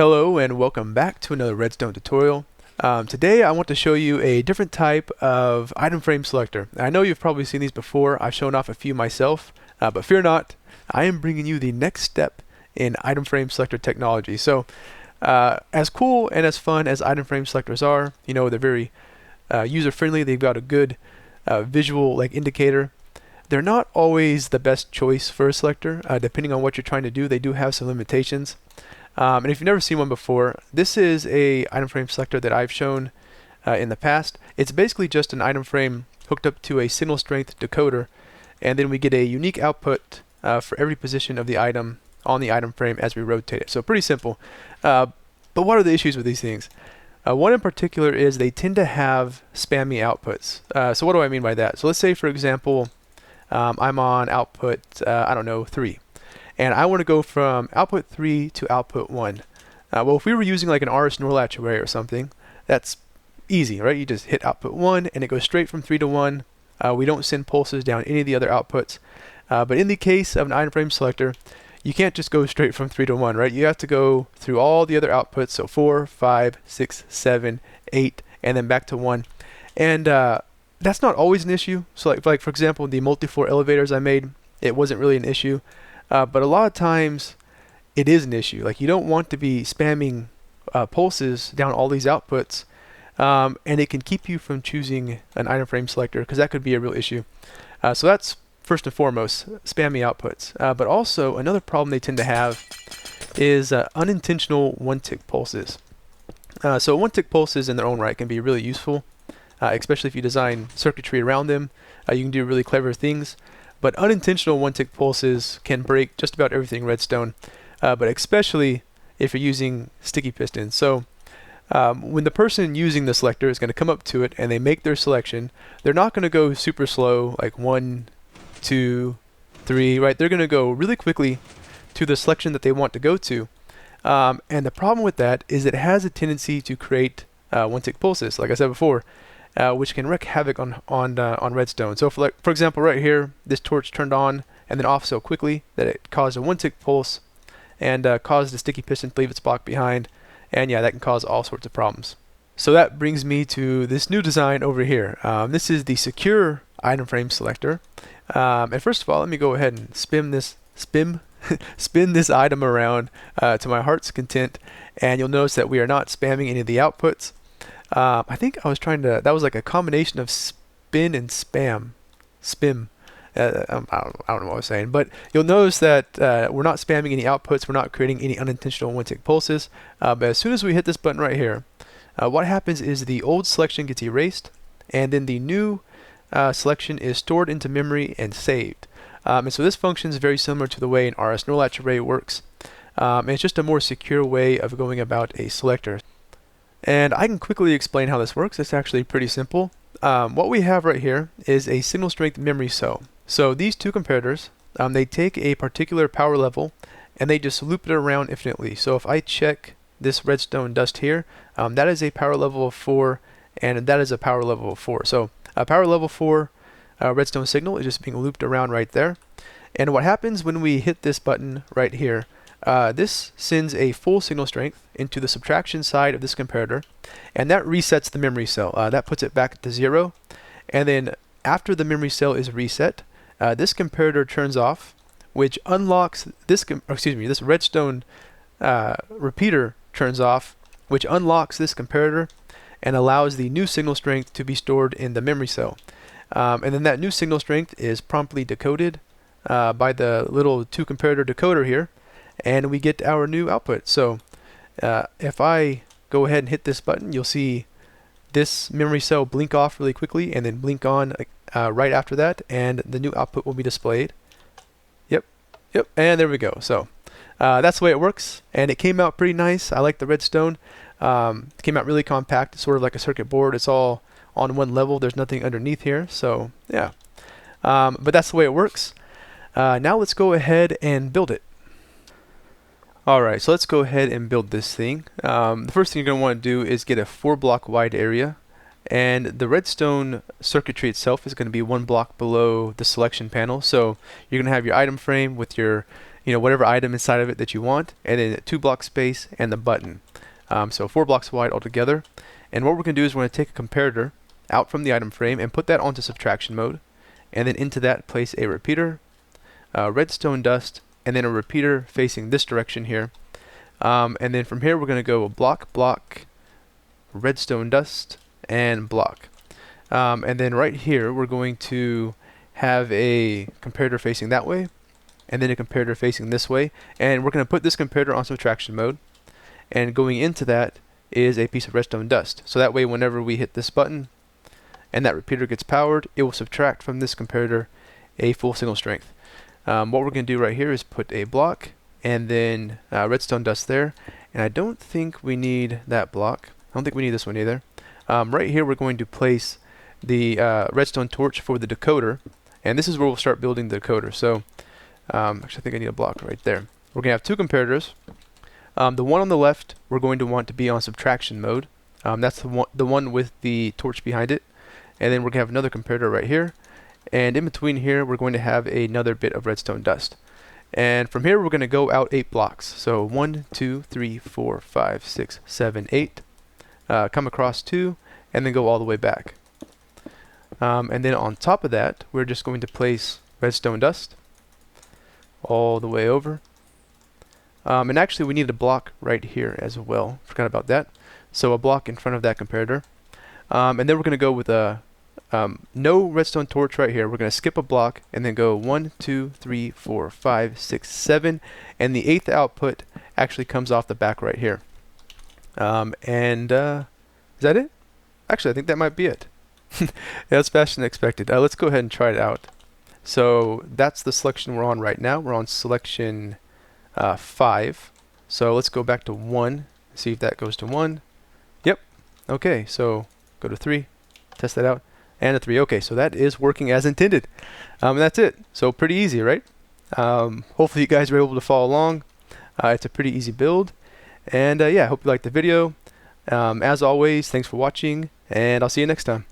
Hello and welcome back to another Redstone tutorial. Today I want to show you a different type of item frame selector. I know you've probably seen these before. I've shown off a few myself, but fear not, I am bringing you the next step in item frame selector technology. So as cool and as fun as item frame selectors are, you know, they're very user friendly. They've got a good visual indicator. They're not always the best choice for a selector. Depending on what you're trying to do, they do have some limitations. And if you've never seen one before, this is a item frame selector that I've shown in the past. It's basically just an item frame hooked up to a signal strength decoder, and then we get a unique output for every position of the item on the item frame as we rotate it. So pretty simple. But what are the issues with these things? One in particular is they tend to have spammy outputs. So what do I mean by that? So let's say, for example, I'm on output, I don't know, 3. And I want to go from output 3 to output 1. Well, if we were using like an RS NOR latch array or something, that's easy, right? You just hit output 1 and it goes straight from 3 to 1. We don't send pulses down any of the other outputs. But in the case of an item frame selector, you can't just go straight from 3 to 1, right? You have to go through all the other outputs, so 4, 5, 6, 7, 8, and then back to 1. And that's not always an issue. So like for example, the multi-floor elevators I made, it wasn't really an issue. But a lot of times it is an issue. Like, you don't want to be spamming pulses down all these outputs, and it can keep you from choosing an item frame selector, because that could be a real issue. So that's first and foremost, spammy outputs. But also another problem they tend to have is unintentional one-tick pulses. So one-tick pulses in their own right can be really useful, especially if you design circuitry around them. You can do really clever things. But unintentional one-tick pulses can break just about everything in Redstone, but especially if you're using sticky pistons. So when the person using the selector is going to come up to it and they make their selection, they're not going to go super slow, like 1, 2, 3, right? They're going to go really quickly to the selection that they want to go to. And the problem with that is it has a tendency to create one-tick pulses, like I said before. Which can wreak havoc on Redstone. So for example, right here, this torch turned on and then off so quickly that it caused a one-tick pulse and caused the sticky piston to leave its block behind. And yeah, that can cause all sorts of problems. So that brings me to this new design over here. This is the secure item frame selector. And first of all, let me go ahead and spin this item around to my heart's content, and you'll notice that we are not spamming any of the outputs. I think I was trying to, that was like a combination of spin and spam. Spim. I don't know what I was saying, but you'll notice that we're not spamming any outputs, we're not creating any unintentional one-tick pulses, but as soon as we hit this button right here, what happens is the old selection gets erased, and then the new selection is stored into memory and saved. And so this function is very similar to the way an RS NOR latch array works, and it's just a more secure way of going about a selector. And I can quickly explain how this works. It's actually pretty simple. What we have right here is a signal strength memory cell. So these two comparators, they take a particular power level and they just loop it around infinitely. So if I check this redstone dust here, that is a power level of 4, and that is a power level of 4. So a power level 4 redstone signal is just being looped around right there. And what happens when we hit this button right here, this sends a full signal strength into the subtraction side of this comparator, and that resets the memory cell. That puts it back to 0, and then after the memory cell is reset, this comparator turns off, which unlocks this this redstone repeater turns off, which unlocks this comparator and allows the new signal strength to be stored in the memory cell. And then that new signal strength is promptly decoded by the little 2 comparator decoder here, and we get our new output. So if I go ahead and hit this button, you'll see this memory cell blink off really quickly and then blink on right after that, and the new output will be displayed. Yep, and there we go. So that's the way it works, and it came out pretty nice. I like the redstone. It came out really compact. It's sort of like a circuit board. It's all on one level. There's nothing underneath here. So yeah, but that's the way it works. Now let's go ahead and build it. Alright, so let's go ahead and build this thing. The first thing you're going to want to do is get a 4-block wide area, and the redstone circuitry itself is going to be 1 block below the selection panel. So you're going to have your item frame with your whatever item inside of it that you want, and then 2 block space and the button. So 4 blocks wide altogether. And what we're going to do is we're going to take a comparator out from the item frame and put that onto subtraction mode, and then into that place a repeater, redstone dust, and then a repeater facing this direction here. And then from here we're going to go block, block, redstone dust, and block. And then right here we're going to have a comparator facing that way, and then a comparator facing this way, and we're going to put this comparator on subtraction mode, and going into that is a piece of redstone dust. So that way whenever we hit this button and that repeater gets powered, it will subtract from this comparator a full signal strength. What we're going to do right here is put a block and then redstone dust there, and I don't think we need that block. I don't think we need this one either. Right here we're going to place the redstone torch for the decoder, and this is where we'll start building the decoder. So actually I think I need a block right there. We're going to have 2 comparators. The one on the left we're going to want to be on subtraction mode. That's the one with the torch behind it. And then we're going to have another comparator right here. And in between here we're going to have another bit of redstone dust. And from here we're going to go out 8 blocks. So 1, 2, 3, 4, 5, 6, 7, 8. Come across 2 and then go all the way back. And then on top of that we're just going to place redstone dust all the way over. And actually we need a block right here as well. Forgot about that. So a block in front of that comparator. And then we're going to go with a no redstone torch right here. We're going to skip a block and then go 1, 2, 3, 4, 5, 6, 7. And the 8th output actually comes off the back right here. Is that it? Actually, I think that might be it. Yeah, that's faster than expected. Let's go ahead and try it out. So that's the selection we're on right now. We're on selection 5. So let's go back to 1, see if that goes to 1. Yep. Okay, so go to 3, test that out, and a 3. Okay, so that is working as intended. And that's it. So pretty easy, right? Hopefully you guys were able to follow along. It's a pretty easy build. And yeah, I hope you liked the video. As always, thanks for watching, and I'll see you next time.